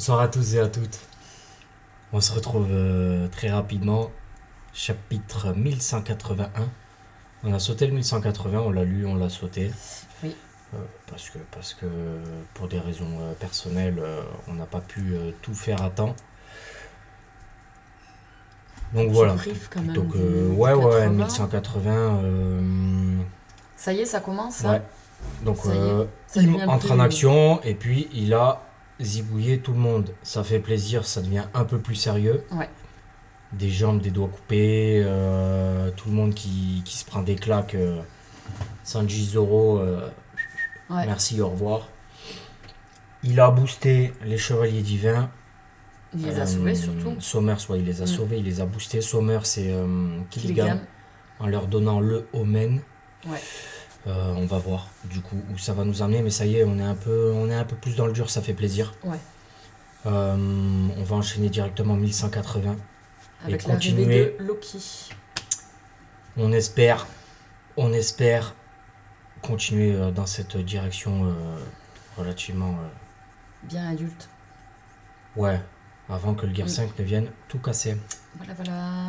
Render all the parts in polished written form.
Bonsoir à tous et à toutes. On se retrouve très rapidement. Chapitre 1181. On a sauté le 1180, on l'a lu, on l'a sauté. Oui. Parce que pour des raisons personnelles, on n'a pas pu tout faire à temps. Donc Tu voilà, briefes quand plutôt même que. du Ouais, 80. 1180. Ça y est, ça commence Ouais. là. Donc Ça y est, ça il devient entre en plus. action et puis il a zigouillé tout le monde. Ça fait plaisir, ça devient un peu plus sérieux. Ouais. Des jambes, des doigts coupés, tout le monde qui se prend des claques. Sanji Zoro, Ouais. merci, au revoir. Il a boosté les chevaliers divins. Il les a sauvés surtout. Sommer, soit il les a Mm. sauvés, il les a boostés. Sommer, c'est Killigam, Killigam. en leur donnant le Omen. Ouais. On va voir du coup où ça va nous amener, mais ça y est, on est un peu plus dans le dur, ça fait plaisir. Ouais. On va enchaîner directement 1180 et Avec l'arrivée continuer. de Loki. On espère, on espère continuer dans cette direction relativement. Bien adulte. Ouais, avant que le Gear 5 ne vienne tout casser. Voilà, voilà.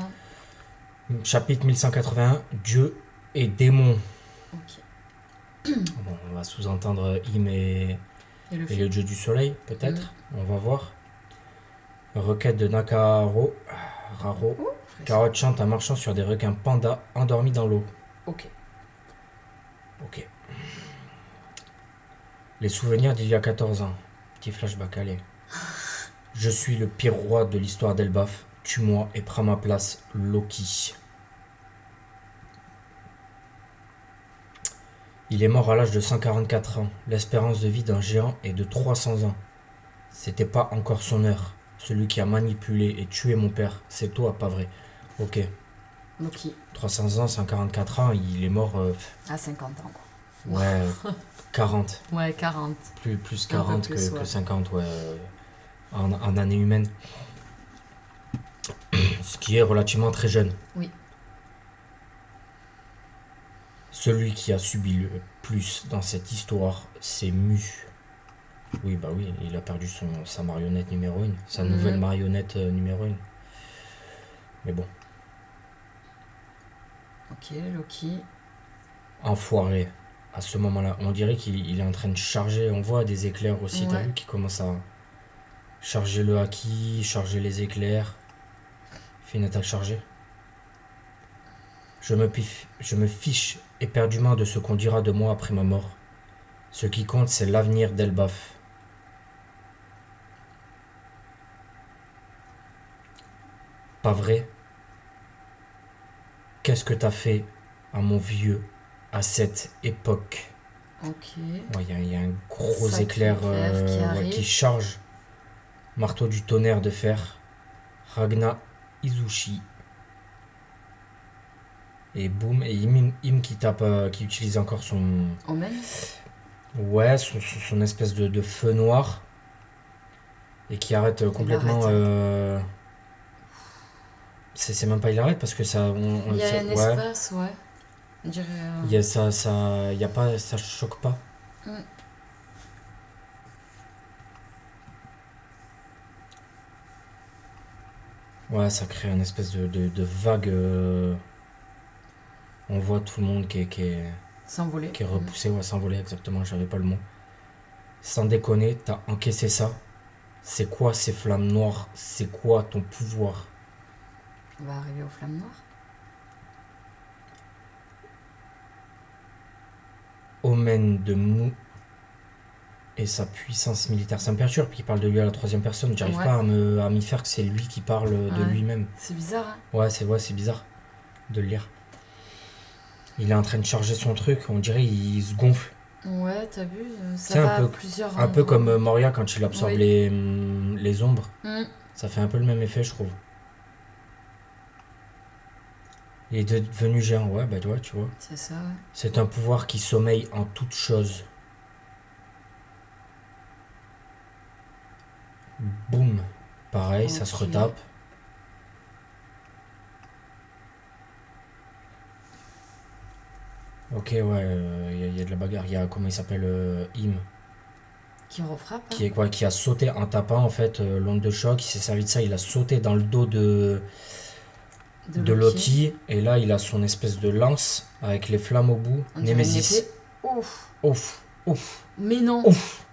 Chapitre 1181, Dieu et démon. Ok. Bon, on va sous-entendre Im Et le et film. le dieu du soleil, peut-être. On va voir. Requête de Nakaro. Raro. Ouh, Carotte chante en marchant sur des requins pandas endormis dans l'eau. Ok. Ok. Les souvenirs d'il y a 14 ans. Petit flashback, allez. Je suis le pire roi de l'histoire d'Elbaf. Tue-moi et prends ma place, Loki. Il est mort à l'âge de 144 ans. L'espérance de vie d'un géant est de 300 ans. C'était pas encore son heure. Celui qui a manipulé et tué mon père, c'est toi, pas vrai. Ok. Loki. 300 ans, 144 ans, il est mort. À 50 ans. Ouais, 40. Ouais, 40. Plus Un peu 40 plus, que ouais. 50, ouais. En année humaine. Ce qui est relativement très jeune. Oui. Celui qui a subi le plus dans cette histoire, c'est Mu. Oui, bah oui, il a perdu sa marionnette numéro 1. Sa nouvelle marionnette numéro 1. Mais bon, Ok, Loki. enfoiré. À ce moment-là, on dirait qu'il est en train de charger. On voit des éclairs aussi, t'as Ouais. vu, qui commence à charger le haki, charger les éclairs. Il fait une attaque chargée. Je me fiche éperdument de ce qu'on dira de moi après ma mort. Ce qui compte, c'est l'avenir d'Elbaf. Pas vrai? Qu'est-ce que t'as fait à mon vieux à cette époque? Ok. Ouais, il y a un gros Sacré éclair éclair qui ouais, qui arrive. charge. Marteau du tonnerre de fer. Ragna Izushi. Et boum, et Im qui tape, qui utilise encore son. Omen. Ouais, son espèce de feu noir. Et qui arrête Il complètement. arrête. C'est même pas il arrête parce que ça. Il y a un Ouais. espace, ouais. On dirait. Il y a ça. Y a pas. Ça choque pas. Mm. Ouais, ça crée une espèce de vague. On voit tout le monde S'envoler. qui est repoussé, ouais, s'envoler exactement, j'avais pas le mot. Sans déconner, t'as encaissé ça. C'est quoi ces flammes noires? C'est quoi ton pouvoir? On va arriver aux flammes noires. Omen de Mou et sa puissance militaire. Ça me perturbe qu'il parle de lui à la troisième personne. J'arrive Ouais. pas à m'y faire que c'est lui qui parle de Ouais. lui-même. C'est bizarre, hein. Ouais, c'est bizarre de le lire. Il est en train de charger son truc, on dirait il se gonfle. Ouais, t'as vu, ça C'est va à plusieurs un peu endroits. comme Moria quand il absorbe Oui. les ombres. Mm. Ça fait un peu le même effet, je trouve. Il est devenu géant, ouais, bah ouais, tu vois. C'est ça, ouais. C'est un pouvoir qui sommeille en toute chose. Boum. Pareil, ça se Ok. retape. Ok, ouais, il y a de la bagarre. Il y a, comment il s'appelle, Im. Qui refrappe. Hein. qui a sauté en tapant en fait l'onde de choc. Il s'est servi de ça, il a sauté dans le dos de Loki. Et là, il a son espèce de lance avec les flammes au bout. On dirait une Némésis. épée. Ouf. Ouf, ouf, Mais non. ouf.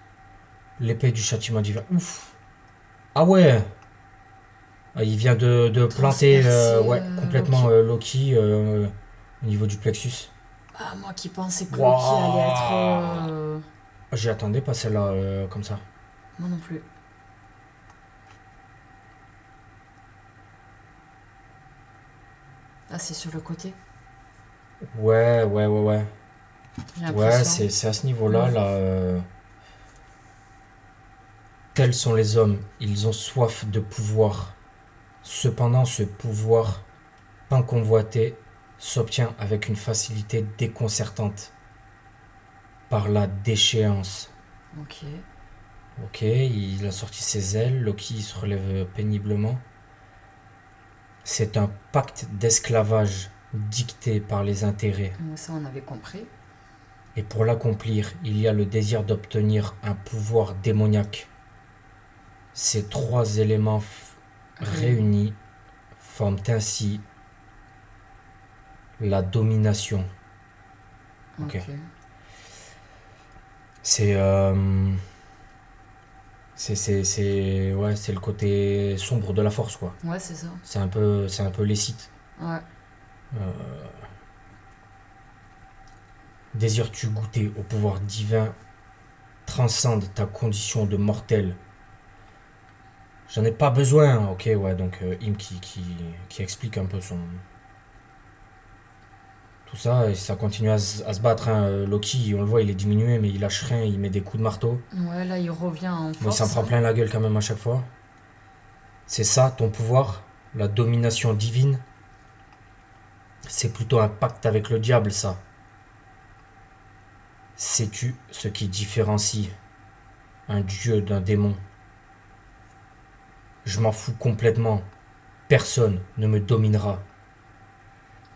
L'épée du châtiment divin. Ouf. Ah ouais. Ah, il vient de planter complètement Loki au niveau du plexus. Ah, moi qui pensais que Waouh. Loki allait être... J'y attendais pas celle-là comme ça. Moi non plus. Ah, c'est sur le côté. Ouais. J'ai Ouais, l'impression. c'est à ce niveau-là, Ouais. là. Tels sont les hommes, ils ont soif de pouvoir. Cependant, ce pouvoir, tant convoité, s'obtient avec une facilité déconcertante. Par la déchéance. Ok. Ok, il a sorti ses ailes, Loki se relève péniblement. C'est un pacte d'esclavage dicté par les intérêts. Ça, on avait compris. Et pour l'accomplir, il y a le désir d'obtenir un pouvoir démoniaque. Ces trois éléments réunis forment ainsi la domination. Ok. C'est le côté sombre de la force, quoi. Ouais, c'est ça. C'est un peu les sites. Ouais. Désires-tu goûter au pouvoir divin? Transcende ta condition de mortel. J'en ai pas besoin. Ok, ouais, donc Im qui explique un peu son... Tout ça, et ça continue à se battre. Hein. Loki, on le voit, il est diminué, mais il lâche rien, il met des coups de marteau. Ouais, là, il revient en Bon, il force. s'en prend plein la gueule quand même à chaque fois. C'est ça, ton pouvoir, la domination divine. C'est plutôt un pacte avec le diable, ça. Sais-tu ce qui différencie un dieu d'un démon? Je m'en fous complètement. Personne ne me dominera.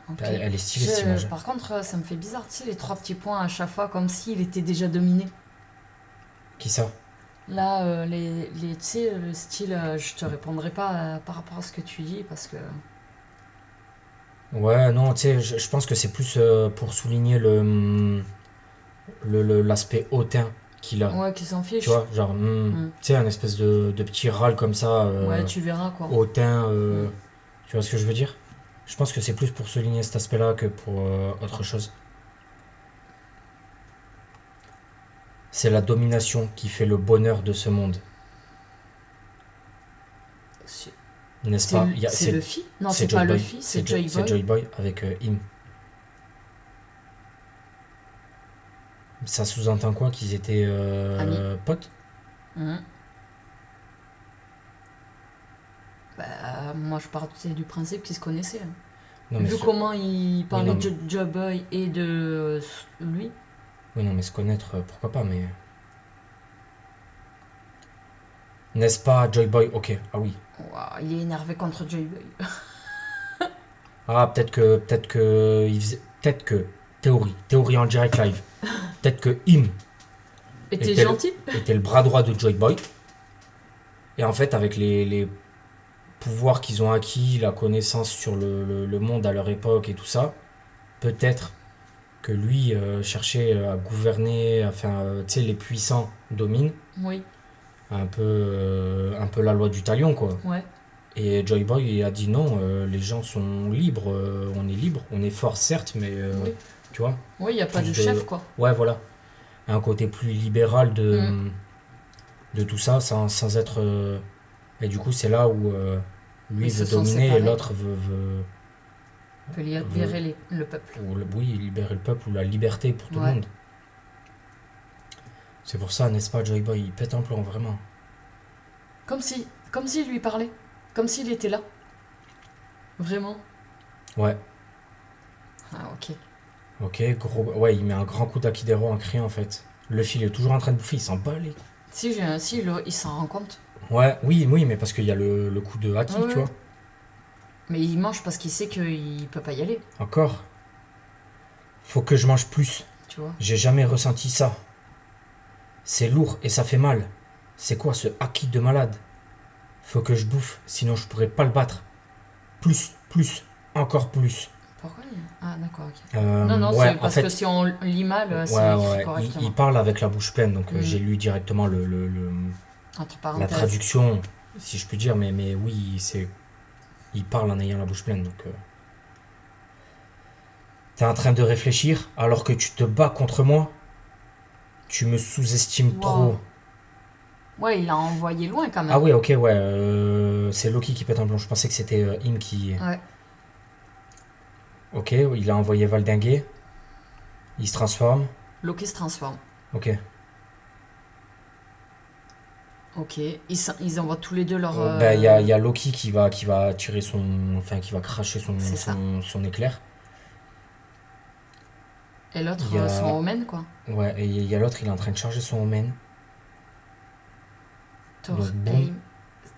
Ok. Elle est stylée, cette image. Par contre, ça me fait bizarre, tu sais, les 3 petits points à chaque fois, comme s'il était déjà dominé. Qui ça? Là, tu sais, le style, je te répondrai pas par rapport à ce que tu dis, parce que... Ouais, non, tu sais, je pense que c'est plus pour souligner l'aspect hautain qu'il a. Ouais, qui s'en fiche. Tu vois, genre, tu sais, un espèce de petit râle comme ça. Ouais, tu verras, quoi. Hautain, tu vois ce que je veux dire? Je pense que c'est plus pour souligner cet aspect-là que pour autre chose. C'est la domination qui fait le bonheur de ce monde. N'est-ce pas? C'est Luffy? Non, c'est pas Boy. Luffy, c'est Joy Boy. C'est Joy Boy avec Im. Ça sous-entend quoi? Qu'ils étaient potes? Moi, je partais du principe qu'ils se connaissaient. Hein. Non, Vu comment il parlait de Joy Boy et de lui. Oui, non, mais se connaître, pourquoi pas, mais... N'est-ce pas, Joy Boy? Ok, ah oui. Wow, il est énervé contre Joy Boy. Ah, peut-être que théorie en direct live. Peut-être que Im était gentil. Était le bras droit de Joy Boy. Et en fait, avec les pouvoirs qu'ils ont acquis, la connaissance sur le monde à leur époque et tout ça, peut-être que lui cherchait à gouverner, enfin, tu sais, les puissants dominent. Oui. Un peu la loi du talion, quoi. Ouais. Et Joy Boy il a dit non, les gens sont libres, on est fort certes, mais oui. Tu vois. Oui, il n'y a pas de chef, quoi. Ouais, voilà. Un côté plus libéral de tout ça, sans être... Et du coup, c'est là où lui veut dominer et l'autre veut libérer le peuple. Oui, libérer le peuple ou la liberté pour tout le monde. C'est pour ça, n'est-ce pas, Joy Boy, il pète un plomb, vraiment. Comme s'il lui parlait. Comme s'il était là. Vraiment. Ouais. Ah, ok. Ok, gros... Ouais, il met un grand coup d'Akidero en criant, en fait. Luffy, il est toujours en train de bouffer, il s'en bat les... Si, il s'en rend compte. Ouais, oui, mais parce qu'il y a le coup de Haki, tu vois. Mais il mange parce qu'il sait qu'il peut pas y aller. Encore. Faut que je mange plus. Tu vois. J'ai jamais ressenti ça. C'est lourd et ça fait mal. C'est quoi ce haki de malade? Faut que je bouffe, sinon je pourrais pas le battre. Plus, encore plus. Pourquoi Ah, d'accord, ok. Non, non, Ouais, c'est en parce que fait, si on lit mal, c'est ouais, écrit ouais, il correctement. parle avec la bouche pleine, donc Mm. j'ai lu directement Entre la parenthèses. traduction, si je puis dire, mais oui, il parle en ayant la bouche pleine, donc... T'es en train de réfléchir alors que tu te bats contre moi? Tu me sous-estimes Wow. trop. Ouais, il l'a envoyé loin quand Ah même. ouais, ok, ouais, c'est Loki qui pète un plomb. Je pensais que c'était Im qui... Ouais. Ok, il a envoyé valdinguer. Il se transforme. Loki se transforme. Ok. Ok. Ils envoient tous les deux leur. Ben, il y a Loki qui va tirer son... Enfin, qui va cracher C'est ça. son éclair. Et Il l'autre, y son a... omen, quoi. Ouais, et il y a l'autre, il est en train de charger son omen. Donc, boum. Thor-Aim.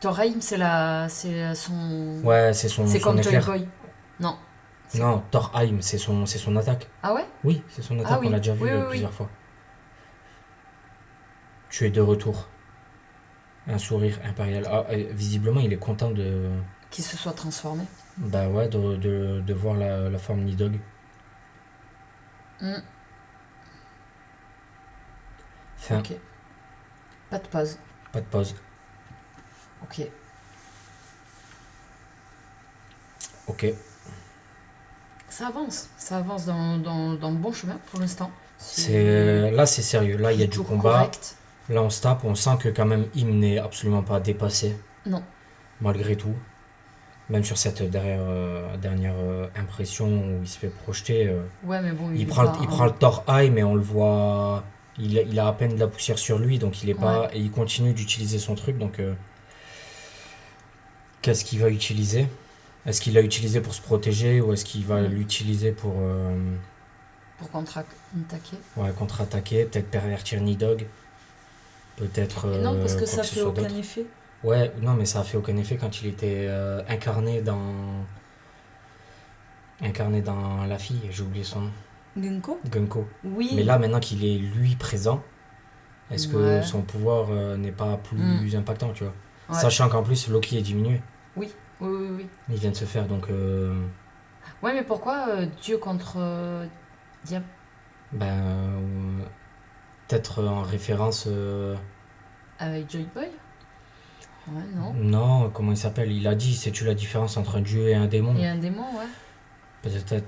Thor-Aim, c'est son. Ouais, c'est C'est son comme Joy éclair. Boy. Non. C'est- Non, Thorheim, c'est son attaque. Ah ouais? Oui, c'est son Ah attaque, on l'a oui. déjà Oui, vu oui, oui. plusieurs fois. Tu es de retour. Un sourire impérial. Ah, visiblement, il est content de... Qu'il se soit transformé. Bah ouais, de voir la forme Nidog. Hmm. Fin, Ok. Pas de pause. pas de pause. Ok. Ok. Ça avance. Ça avance dans le bon chemin pour l'instant. Là, c'est sérieux. Là, il y a du plutôt combat. correct. Là, on se tape. On sent que quand même, Im n'est absolument pas dépassé, Non. malgré tout. Même sur cette dernière impression où il se fait projeter. Ouais, mais bon, Il il est prend, pas. il prend le Thor High, mais on le voit. Il a à peine de la poussière sur lui, donc il est Ouais. pas. Et il continue d'utiliser son truc, donc. Qu'est-ce qu'il va utiliser? Est-ce qu'il l'a utilisé pour se protéger ou est-ce qu'il va Hmm. l'utiliser pour Pour contre-attaquer. ouais, contre-attaquer, peut-être pervertir Nidog, peut-être Et non, parce que quoi ça que ce fait soit aucun d'autre. effet. Ouais, non, mais ça a fait aucun effet quand il était incarné dans la fille, j'ai oublié son nom, Gunko? Gunko. Mais Oui. là, maintenant qu'il est lui présent, est-ce que Ouais. son pouvoir n'est pas Hmm. plus impactant, tu vois? Ouais. Sachant qu'en plus, Loki est diminué. Oui. Oui, oui, oui. Il vient de se faire, donc Ouais, mais pourquoi Dieu contre diable? ben, peut-être en référence. Avec Joy Boy? Ouais, non. Non, comment il s'appelle? Il a dit, sais-tu la différence entre un dieu et un démon? Et un démon, ouais. Peut-être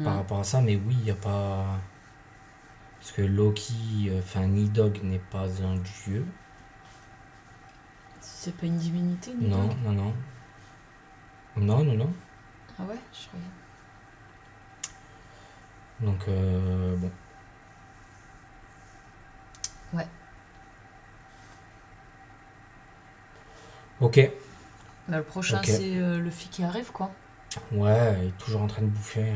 par Hmm. rapport à ça, mais oui, il n'y a pas. Parce que Loki, enfin Nidog n'est pas un dieu. C'est pas une divinité, ni Non, donc. non, non. Non, non, non. Ah ouais, je croyais. Donc, bon. Ouais. Ok. Bah, le prochain, Ok. c'est Luffy qui arrive, quoi. Ouais, il est toujours en train de bouffer.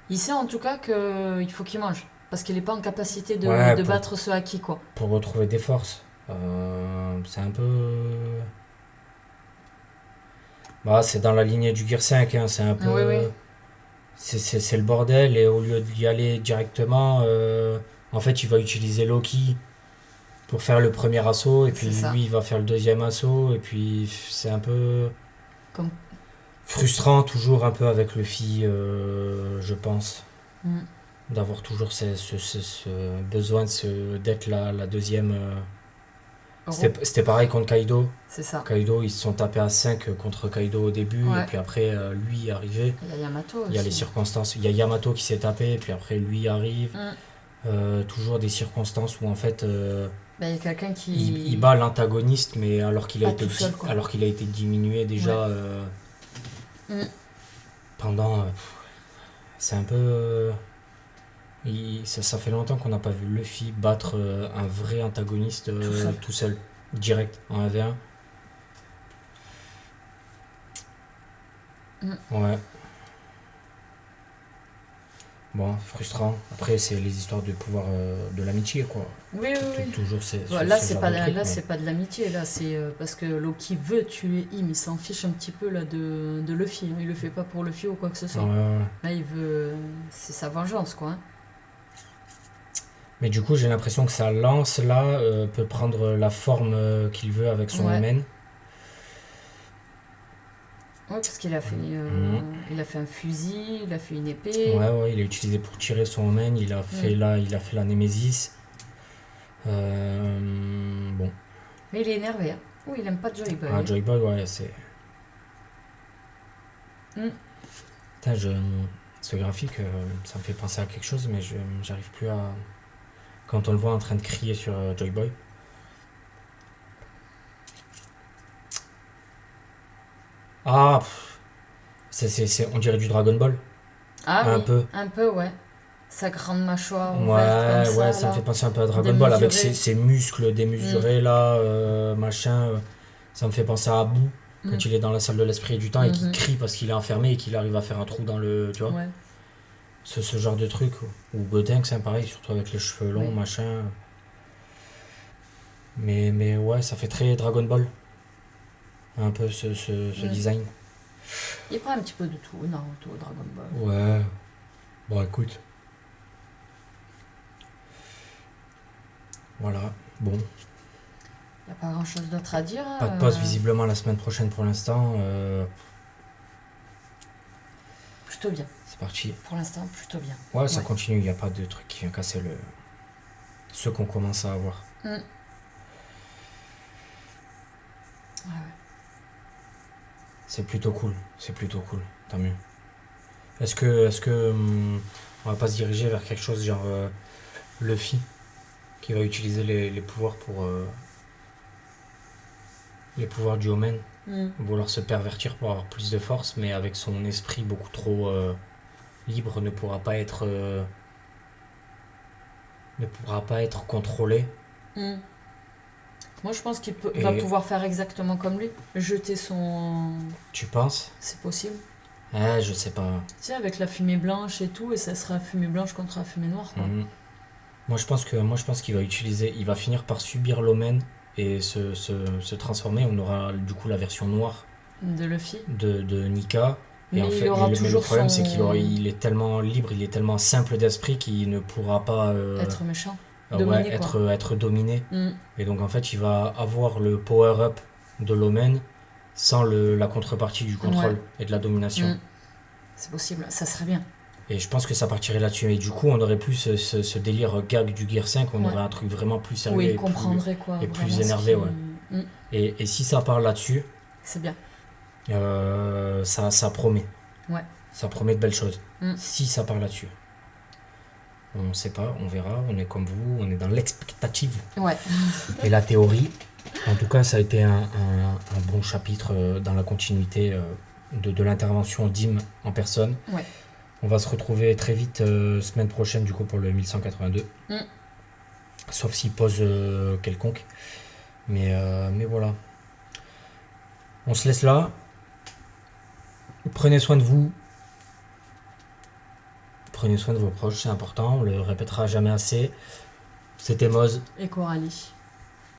Il sait en tout cas qu'il faut qu'il mange. Parce qu'il est pas en capacité Ouais, de battre ce haki, quoi. pour retrouver des forces. C'est un peu. Bah, c'est dans la lignée du Gear 5, hein, c'est un Oui, oui. peu. C'est le bordel, et au lieu d'y aller directement, en fait, il va utiliser Loki pour faire le premier assaut, et puis C'est ça. lui, il va faire le deuxième assaut, et puis c'est un peu Comme. frustrant, toujours un peu avec Luffy, je pense, Hmm. d'avoir toujours ce besoin d'être la deuxième. Euro. C'était pareil contre Kaido. C'est ça. Kaido, ils se sont tapés à 5 contre Kaido au début, et Ouais. puis après, lui est arrivé. Il y a Yamato Il y a les aussi. circonstances. Il y a Yamato qui s'est tapé, et puis après, lui arrive. Hmm. Toujours des circonstances où en fait Bah, il y a quelqu'un il qui. bat l'antagoniste, mais alors qu'il a Pas été tout seul, quoi. alors qu'il a été diminué déjà Hmm. pendant c'est un peu ça fait longtemps qu'on n'a pas vu Luffy battre un vrai antagoniste Tout seul. direct en 1v1. Hmm. Ouais, bon, frustrant. Après, c'est les histoires de pouvoir de l'amitié, quoi. Oui, oui, oui. Toujours Là, ce c'est genre pas, de truc, là, mais- c'est pas de l'amitié, là, c'est parce que Loki veut tuer Im, il s'en fiche un petit peu là de Luffy, hein. Il le fait pas pour Luffy ou quoi que ce soit. Ouais, ouais, ouais. Là, il veut. C'est sa vengeance, quoi, hein. Mais du coup, j'ai l'impression que sa lance, là, peut prendre la forme qu'il veut avec son Ouais. omen. Ouais, parce qu'il a fait, Mhm. il a fait un fusil, il a fait une épée. Ouais, ouais, il a utilisé pour tirer son omen. Il a fait la Némésis. Bon. Mais il est énervé, hein. Oh, il aime pas Joy Ah, Boy. Joy Boy, ouais, c'est. Hmm. Putain, ce graphique, ça me fait penser à quelque chose, mais j'arrive plus à. Quand on le voit en train de crier sur Joy Boy. Ah, on dirait du Dragon Ball. Ah Un oui, peu. un peu, ouais. Sa grande mâchoire ouverte comme Ouais, ouais, ça, ça me fait là. penser un peu à Dragon Ball avec Démesuré. ses muscles Hmm. démesurés là, machin. Ça me fait penser à Boo Hmm. quand il est dans la salle de l'esprit et du temps et qu'il Mhm. crie parce qu'il est enfermé et qu'il arrive à faire un trou dans le. Tu vois? Ouais, Ce genre de truc. Ou Gotenks, c'est pareil, surtout avec les cheveux longs, oui. machin. Mais ouais, ça fait très Dragon Ball. Un peu ce Hmm. design. Il prend un petit peu de tout, Naruto, Dragon Ball. Ouais. Bon, écoute. Voilà. Bon. Y a pas grand chose d'autre à dire. Pas de poste visiblement la semaine prochaine pour l'instant. Plutôt bien. C'est parti. Pour l'instant, plutôt bien. Ouais, ça Ouais. continue. Il n'y a pas de truc qui vient casser ce qu'on commence à avoir. Hmm. Ouais, ouais. C'est plutôt cool. C'est plutôt cool. Tant mieux. Est-ce que on va pas se diriger vers quelque chose genre Luffy qui va utiliser les pouvoirs pour les pouvoirs du Omen, Hmm. vouloir se pervertir pour avoir plus de force, mais avec son esprit beaucoup trop libre ne pourra pas être contrôlé. Hmm. Moi, je pense va Et pouvoir faire exactement comme lui. Jeter son. tu penses? C'est possible. Je sais pas. Tu sais, avec la fumée blanche et tout, et ça sera fumée blanche contre la fumée noire, quoi. Mhm. Moi je pense qu'il va utiliser, il va finir par subir l'omen et se transformer. On aura du coup la version noire De Luffy. de Nika. Et en Mais il fait, aura mais le toujours problème c'est son. il est tellement libre, il est tellement simple d'esprit qu'il ne pourra pas Être méchant. ouais, Dominé, quoi. être dominé. Hmm. Et donc en fait, il va avoir le power-up de l'omen sans la contrepartie du Ouais. contrôle et de la domination. Hmm. C'est possible, ça serait bien. Et je pense que ça partirait là-dessus. Et du coup, on aurait plus ce délire gag du Gear 5, on Ouais. aurait un truc vraiment plus Où sérieux il comprendrait, quoi. et plus Vraiment énervé. Ouais. Hmm. Et si ça part là-dessus, C'est bien. ça promet. Ouais. Ça promet de belles choses. Hmm. Si ça part là-dessus. On ne sait pas, on verra. On est comme vous, on est dans l'expectative Ouais. et la théorie. En tout cas, ça a été un bon chapitre dans la continuité de l'intervention d'Im en personne. Ouais. On va se retrouver très vite semaine prochaine du coup pour le 1182. Mm. Sauf s'il pose quelconque. Mais voilà. On se laisse là. Prenez soin de vous. Prenez soin de vos proches, c'est important. On le répétera jamais assez. C'était Moz. Et Coralie.